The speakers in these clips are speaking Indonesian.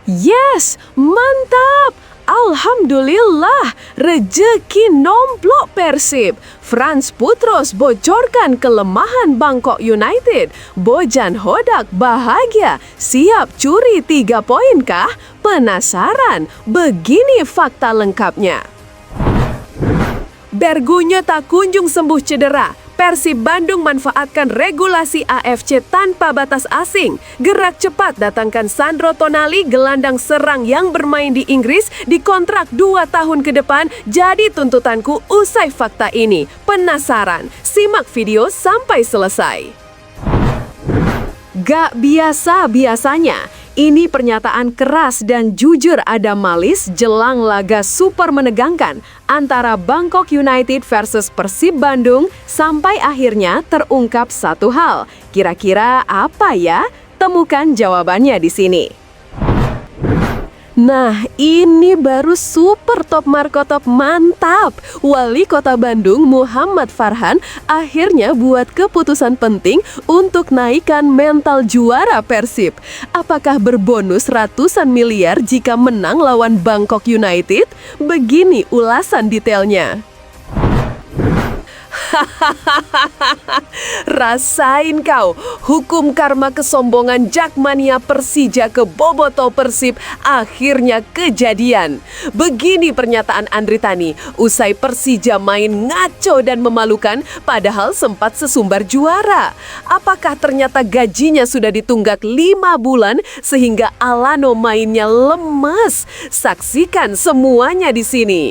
Yes, mantap! Alhamdulillah, rejeki nomplok Persib. Frans Putros bocorkan kelemahan Bangkok United. Bojan Hodak bahagia, siap curi 3 poin kah? Penasaran? Begini fakta lengkapnya. Bergunyo tak kunjung sembuh cedera. Persib Bandung manfaatkan regulasi AFC tanpa batas asing. Gerak cepat datangkan Sandro Tonali, gelandang serang yang bermain di Inggris, dikontrak 2 tahun ke depan. Jadi tuntutanku usai fakta ini. Penasaran? Simak video sampai selesai. Gak biasa-biasanya. Ini pernyataan keras dan jujur Adam Malis jelang laga super menegangkan antara Bangkok United versus Persib Bandung sampai akhirnya terungkap satu hal. Kira-kira apa ya? Temukan jawabannya di sini. Nah, ini baru super top markotop mantap. Wali Kota Bandung Muhammad Farhan akhirnya buat keputusan penting untuk naikkan mental juara Persib. Apakah berbonus ratusan miliar jika menang lawan Bangkok United? Begini ulasan detailnya. Rasain kau, hukum karma kesombongan Jakmania Persija ke Boboto Persib akhirnya kejadian. Begini pernyataan Andri Tani, usai Persija main ngaco dan memalukan padahal sempat sesumbar juara. Apakah ternyata gajinya sudah ditunggak 5 bulan sehingga Alano mainnya lemes? Saksikan semuanya di sini.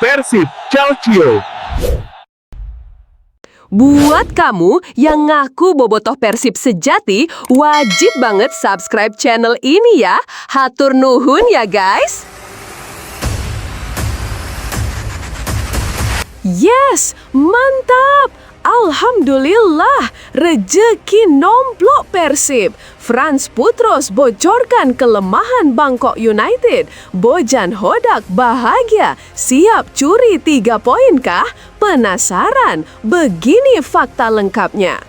Persib Calcio. Buat kamu yang ngaku bobotoh Persib sejati, wajib banget subscribe channel ini ya. Hatur nuhun ya guys. Yes, mantap! Alhamdulillah, rejeki nomplok Persib. Frans Putros bocorkan kelemahan Bangkok United. Bojan Hodak bahagia, siap curi 3 poin kah? Penasaran? Begini fakta lengkapnya.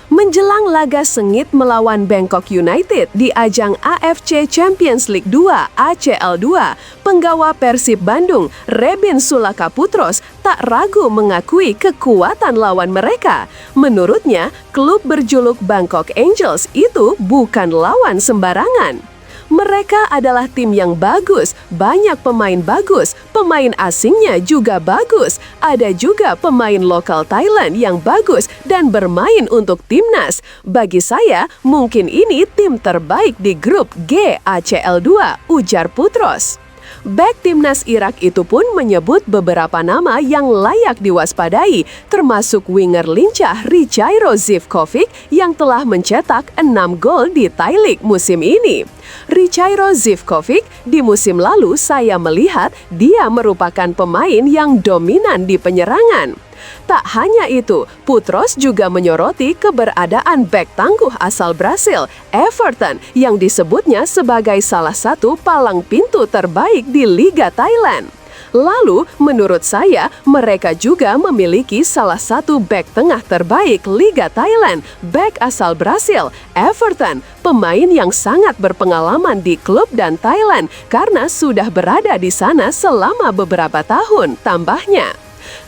Menjelang laga sengit melawan Bangkok United di ajang AFC Champions League 2 ACL 2, penggawa Persib Bandung Rebin Sulaka Putros tak ragu mengakui kekuatan lawan mereka. Menurutnya, klub berjuluk Bangkok Angels itu bukan lawan sembarangan. Mereka adalah tim yang bagus, banyak pemain bagus, pemain asingnya juga bagus. Ada juga pemain lokal Thailand yang bagus dan bermain untuk timnas. Bagi saya, mungkin ini tim terbaik di grup G ACL 2, ujar Putros. Bek timnas Irak itu pun menyebut beberapa nama yang layak diwaspadai, termasuk winger lincah Richairo Zivkovic yang telah mencetak 6 gol di Thai League musim ini. Richairo Zivkovic di musim lalu saya melihat dia merupakan pemain yang dominan di penyerangan. Tak hanya itu, Putros juga menyoroti keberadaan bek tangguh asal Brasil, Everton, yang disebutnya sebagai salah satu palang pintu terbaik di Liga Thailand. Lalu, menurut saya, mereka juga memiliki salah satu bek tengah terbaik Liga Thailand, bek asal Brasil, Everton, pemain yang sangat berpengalaman di klub dan Thailand karena sudah berada di sana selama beberapa tahun, tambahnya.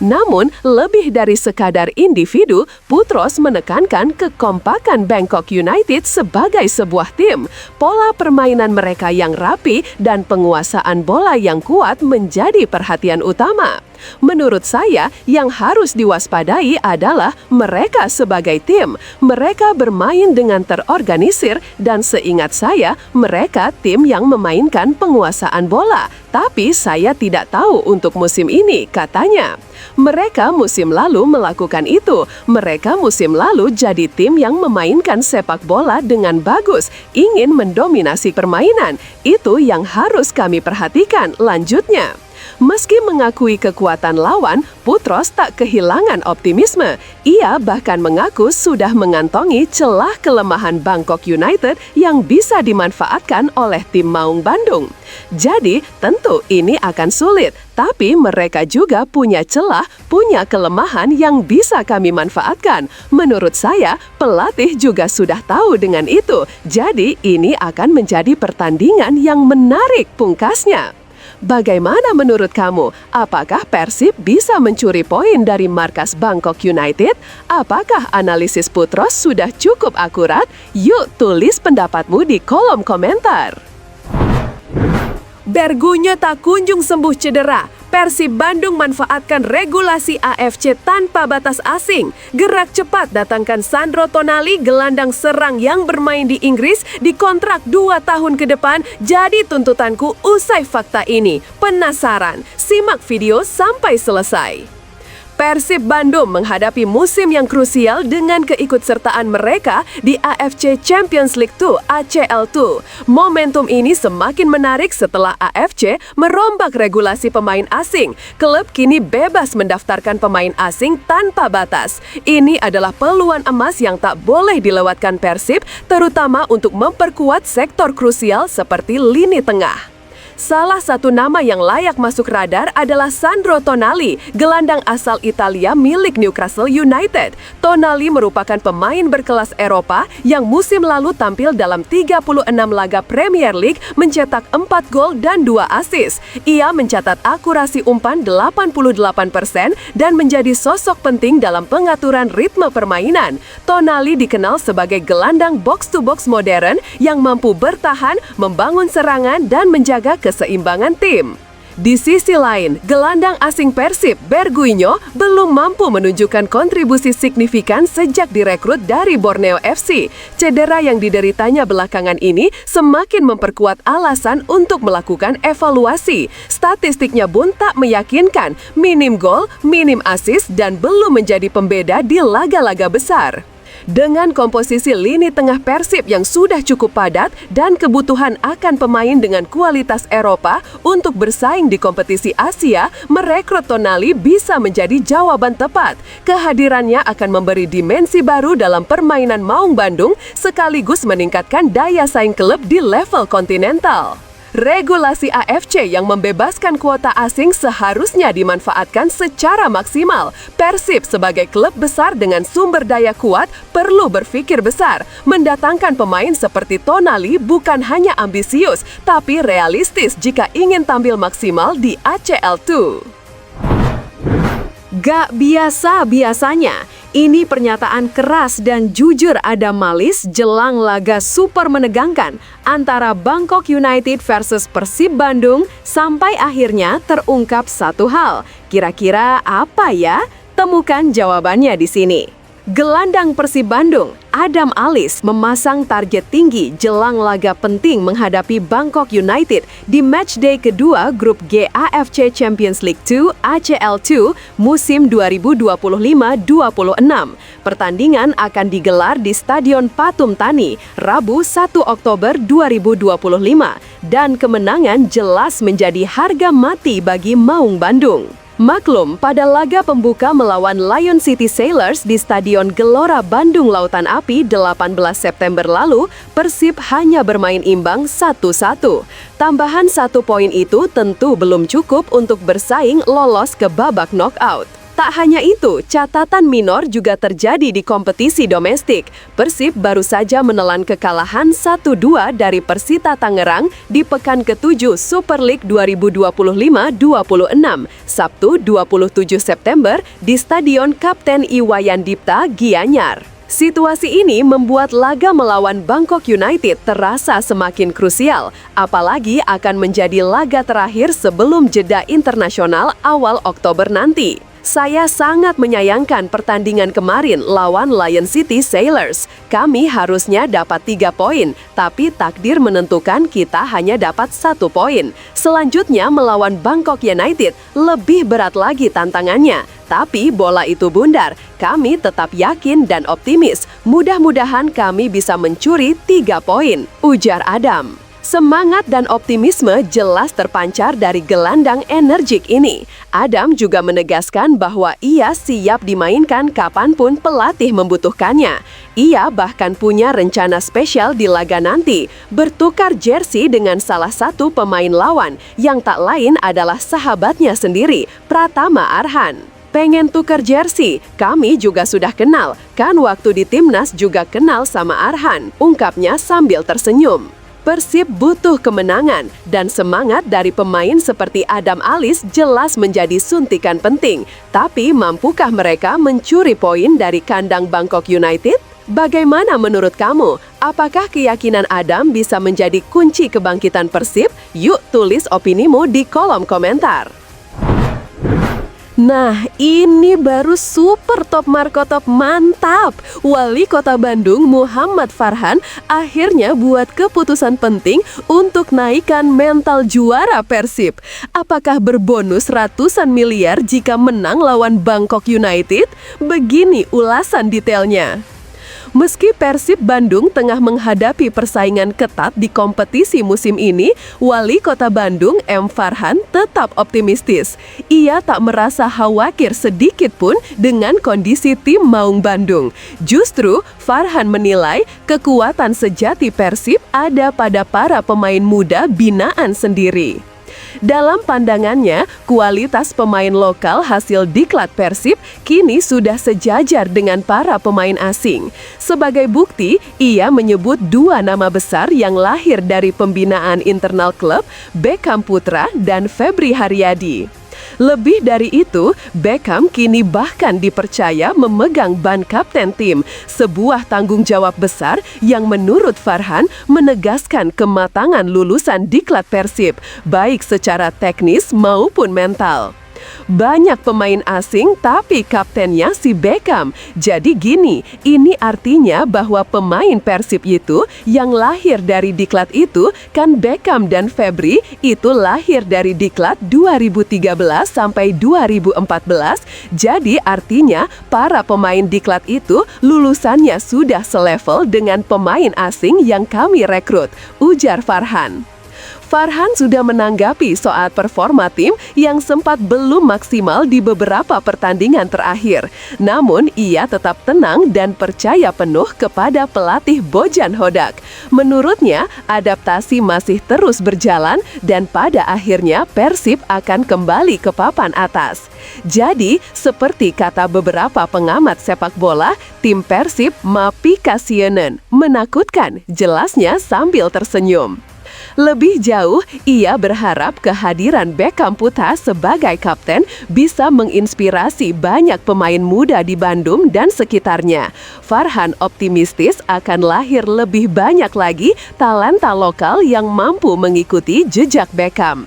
Namun, lebih dari sekadar individu, Putros menekankan kekompakan Bangkok United sebagai sebuah tim. Pola permainan mereka yang rapi dan penguasaan bola yang kuat menjadi perhatian utama. Menurut saya, yang harus diwaspadai adalah mereka sebagai tim. Mereka bermain dengan terorganisir dan seingat saya, mereka tim yang memainkan penguasaan bola. Tapi saya tidak tahu untuk musim ini, katanya. Mereka musim lalu melakukan itu. Mereka musim lalu jadi tim yang memainkan sepak bola dengan bagus, ingin mendominasi permainan. Itu yang harus kami perhatikan, lanjutnya. Meski mengakui kekuatan lawan, Putros tak kehilangan optimisme. Ia bahkan mengaku sudah mengantongi celah kelemahan Bangkok United yang bisa dimanfaatkan oleh tim Maung Bandung. Jadi, tentu ini akan sulit, tapi mereka juga punya celah, punya kelemahan yang bisa kami manfaatkan. Menurut saya, pelatih juga sudah tahu dengan itu. Jadi, ini akan menjadi pertandingan yang menarik, pungkasnya. Bagaimana menurut kamu? Apakah Persib bisa mencuri poin dari markas Bangkok United? Apakah analisis Putros sudah cukup akurat? Yuk tulis pendapatmu di kolom komentar. Bergunyo tak kunjung sembuh cedera. Persib Bandung manfaatkan regulasi AFC tanpa batas asing. Gerak cepat datangkan Sandro Tonali, gelandang serang yang bermain di Inggris, dikontrak 2 tahun ke depan. Jadi tuntutanku usai fakta ini. Penasaran? Simak video sampai selesai. Persib Bandung menghadapi musim yang krusial dengan keikutsertaan mereka di AFC Champions League 2 (ACL2). Momentum ini semakin menarik setelah AFC merombak regulasi pemain asing. Klub kini bebas mendaftarkan pemain asing tanpa batas. Ini adalah peluang emas yang tak boleh dilewatkan Persib, terutama untuk memperkuat sektor krusial seperti lini tengah. Salah satu nama yang layak masuk radar adalah Sandro Tonali, gelandang asal Italia milik Newcastle United. Tonali merupakan pemain berkelas Eropa yang musim lalu tampil dalam 36 laga Premier League, mencetak 4 gol dan 2 assist. Ia mencatat akurasi umpan 88% dan menjadi sosok penting dalam pengaturan ritme permainan. Tonali dikenal sebagai gelandang box-to-box modern yang mampu bertahan, membangun serangan, dan menjaga keseimbangan tim. Di sisi lain, gelandang asing Persib, Bergunyo, belum mampu menunjukkan kontribusi signifikan sejak direkrut dari Borneo FC. Cedera yang dideritanya belakangan ini semakin memperkuat alasan untuk melakukan evaluasi. Statistiknya pun tak meyakinkan, minim gol, minim assist, dan belum menjadi pembeda di laga-laga besar. Dengan komposisi lini tengah Persib yang sudah cukup padat dan kebutuhan akan pemain dengan kualitas Eropa untuk bersaing di kompetisi Asia, merekrut Tonali bisa menjadi jawaban tepat. Kehadirannya akan memberi dimensi baru dalam permainan Maung Bandung sekaligus meningkatkan daya saing klub di level kontinental. Regulasi AFC yang membebaskan kuota asing seharusnya dimanfaatkan secara maksimal. Persib sebagai klub besar dengan sumber daya kuat perlu berpikir besar. Mendatangkan pemain seperti Tonali bukan hanya ambisius, tapi realistis jika ingin tampil maksimal di ACL2. Gak biasa-biasanya. Ini pernyataan keras dan jujur Adam Malis jelang laga super menegangkan antara Bangkok United versus Persib Bandung, sampai akhirnya terungkap satu hal. Kira-kira apa ya? Temukan jawabannya di sini. Gelandang Persib Bandung, Adam Malis, memasang target tinggi jelang laga penting menghadapi Bangkok United di matchday kedua grup G AFC Champions League 2 (ACL2) musim 2025-26. Pertandingan akan digelar di Stadion Patum Thani, Rabu 1 Oktober 2025, dan kemenangan jelas menjadi harga mati bagi Maung Bandung. Maklum, pada laga pembuka melawan Lion City Sailors di Stadion Gelora Bandung Lautan Api 18 September lalu, Persib hanya bermain imbang 1-1. Tambahan 1 poin itu tentu belum cukup untuk bersaing lolos ke babak knockout. Tak hanya itu, catatan minor juga terjadi di kompetisi domestik. Persib baru saja menelan kekalahan 1-2 dari Persita Tangerang di pekan ke-7 Super League 2025-26, Sabtu 27 September di Stadion Kapten Iwayan Dipta, Gianyar. Situasi ini membuat laga melawan Bangkok United terasa semakin krusial, apalagi akan menjadi laga terakhir sebelum jeda internasional awal Oktober nanti. Saya sangat menyayangkan pertandingan kemarin lawan Lion City Sailors. Kami harusnya dapat 3 poin, tapi takdir menentukan kita hanya dapat 1 poin. Selanjutnya melawan Bangkok United, lebih berat lagi tantangannya. Tapi bola itu bundar, kami tetap yakin dan optimis. Mudah-mudahan kami bisa mencuri 3 poin, ujar Adam. Semangat dan optimisme jelas terpancar dari gelandang energik ini. Adam juga menegaskan bahwa ia siap dimainkan kapanpun pelatih membutuhkannya. Ia bahkan punya rencana spesial di laga nanti, bertukar jersey dengan salah satu pemain lawan yang tak lain adalah sahabatnya sendiri, Pratama Arhan. Pengen tukar jersey, kami juga sudah kenal, kan waktu di timnas juga kenal sama Arhan, ungkapnya sambil tersenyum. Persib butuh kemenangan dan semangat dari pemain seperti Adam Alis jelas menjadi suntikan penting. Tapi mampukah mereka mencuri poin dari kandang Bangkok United? Bagaimana menurut kamu? Apakah keyakinan Adam bisa menjadi kunci kebangkitan Persib? Yuk tulis opinimu di kolom komentar. Nah, ini baru super top markotop mantap. Wali Kota Bandung Muhammad Farhan akhirnya buat keputusan penting untuk naikkan mental juara Persib. Apakah berbonus ratusan miliar jika menang lawan Bangkok United? Begini ulasan detailnya. Meski Persib Bandung tengah menghadapi persaingan ketat di kompetisi musim ini, Wali Kota Bandung M. Farhan tetap optimistis. Ia tak merasa khawatir sedikit pun dengan kondisi tim Maung Bandung. Justru, Farhan menilai kekuatan sejati Persib ada pada para pemain muda binaan sendiri. Dalam pandangannya, kualitas pemain lokal hasil diklat Persib kini sudah sejajar dengan para pemain asing. Sebagai bukti, ia menyebut dua nama besar yang lahir dari pembinaan internal klub, Beckham Putra dan Febri Haryadi. Lebih dari itu, Beckham kini bahkan dipercaya memegang ban kapten tim, sebuah tanggung jawab besar yang menurut Farhan menegaskan kematangan lulusan diklat Persib, baik secara teknis maupun mental. Banyak pemain asing tapi kaptennya si Beckham. Jadi gini, ini artinya bahwa pemain Persib itu yang lahir dari diklat itu kan Beckham dan Febri itu lahir dari diklat 2013 sampai 2014. Jadi artinya para pemain diklat itu lulusannya sudah selevel dengan pemain asing yang kami rekrut, ujar Farhan. Farhan sudah menanggapi soal performa tim yang sempat belum maksimal di beberapa pertandingan terakhir. Namun, ia tetap tenang dan percaya penuh kepada pelatih Bojan Hodak. Menurutnya, adaptasi masih terus berjalan dan pada akhirnya Persib akan kembali ke papan atas. Jadi, seperti kata beberapa pengamat sepak bola, tim Persib mapi kasienen, menakutkan, jelasnya sambil tersenyum. Lebih jauh, ia berharap kehadiran Beckham Putra sebagai kapten bisa menginspirasi banyak pemain muda di Bandung dan sekitarnya. Farhan optimistis akan lahir lebih banyak lagi talenta lokal yang mampu mengikuti jejak Beckham.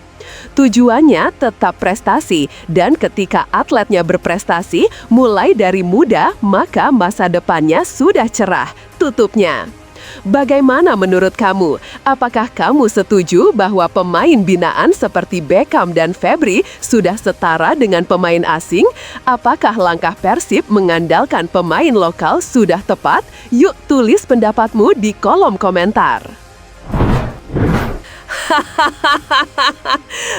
Tujuannya tetap prestasi, dan ketika atletnya berprestasi mulai dari muda, maka masa depannya sudah cerah, tutupnya. Bagaimana menurut kamu? Apakah kamu setuju bahwa pemain binaan seperti Beckham dan Febri sudah setara dengan pemain asing? Apakah langkah Persib mengandalkan pemain lokal sudah tepat? Yuk tulis pendapatmu di kolom komentar.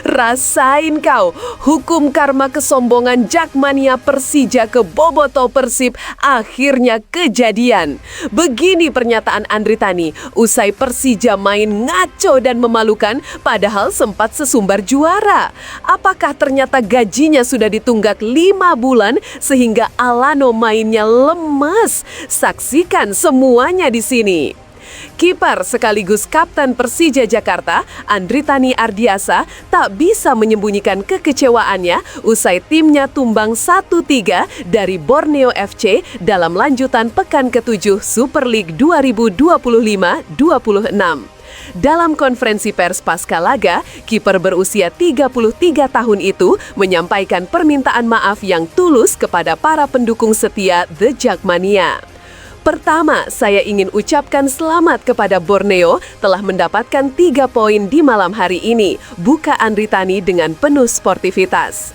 Rasain kau, hukum karma kesombongan Jakmania Persija ke Boboto Persib akhirnya kejadian. Begini pernyataan Andri Tani usai Persija main ngaco dan memalukan padahal sempat sesumbar juara. Apakah ternyata gajinya sudah ditunggak 5 bulan sehingga Alano mainnya lemes? Saksikan semuanya di sini. Kiper sekaligus kapten Persija Jakarta, Andri Tani Ardiasa, tak bisa menyembunyikan kekecewaannya usai timnya tumbang 1-3 dari Borneo FC dalam lanjutan pekan ke-7 Super League 2025-26. Dalam konferensi pers pasca laga, kiper berusia 33 tahun itu menyampaikan permintaan maaf yang tulus kepada para pendukung setia The Jakmania. Pertama, saya ingin ucapkan selamat kepada Borneo telah mendapatkan 3 poin di malam hari ini, buka Andri Tani dengan penuh sportivitas.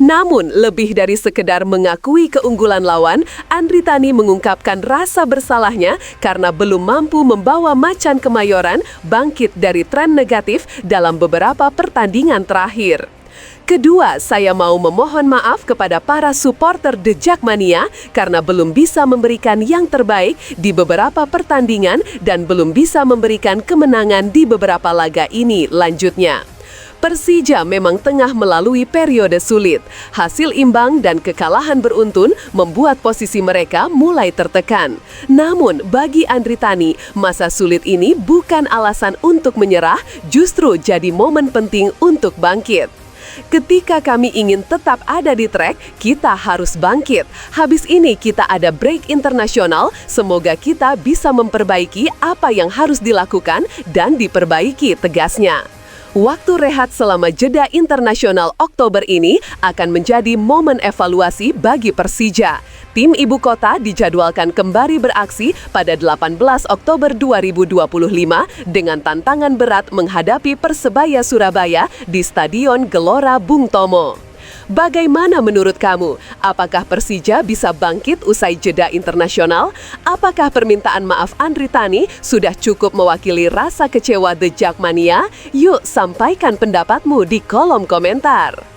Namun, lebih dari sekedar mengakui keunggulan lawan, Andri Tani mengungkapkan rasa bersalahnya karena belum mampu membawa Macan Kemayoran bangkit dari tren negatif dalam beberapa pertandingan terakhir. Kedua, saya mau memohon maaf kepada para supporter The Jackmania karena belum bisa memberikan yang terbaik di beberapa pertandingan dan belum bisa memberikan kemenangan di beberapa laga ini, lanjutnya. Persija memang tengah melalui periode sulit. Hasil imbang dan kekalahan beruntun membuat posisi mereka mulai tertekan. Namun, bagi Andri Tani, masa sulit ini bukan alasan untuk menyerah, justru jadi momen penting untuk bangkit. Ketika kami ingin tetap ada di track, kita harus bangkit. Habis ini kita ada break internasional, semoga kita bisa memperbaiki apa yang harus dilakukan dan diperbaiki, tegasnya. Waktu rehat selama jeda internasional Oktober ini akan menjadi momen evaluasi bagi Persija. Tim ibu kota dijadwalkan kembali beraksi pada 18 Oktober 2025 dengan tantangan berat menghadapi Persebaya Surabaya di Stadion Gelora Bung Tomo. Bagaimana menurut kamu? Apakah Persija bisa bangkit usai jeda internasional? Apakah permintaan maaf Andri Tani sudah cukup mewakili rasa kecewa The Jackmania? Yuk, sampaikan pendapatmu di kolom komentar.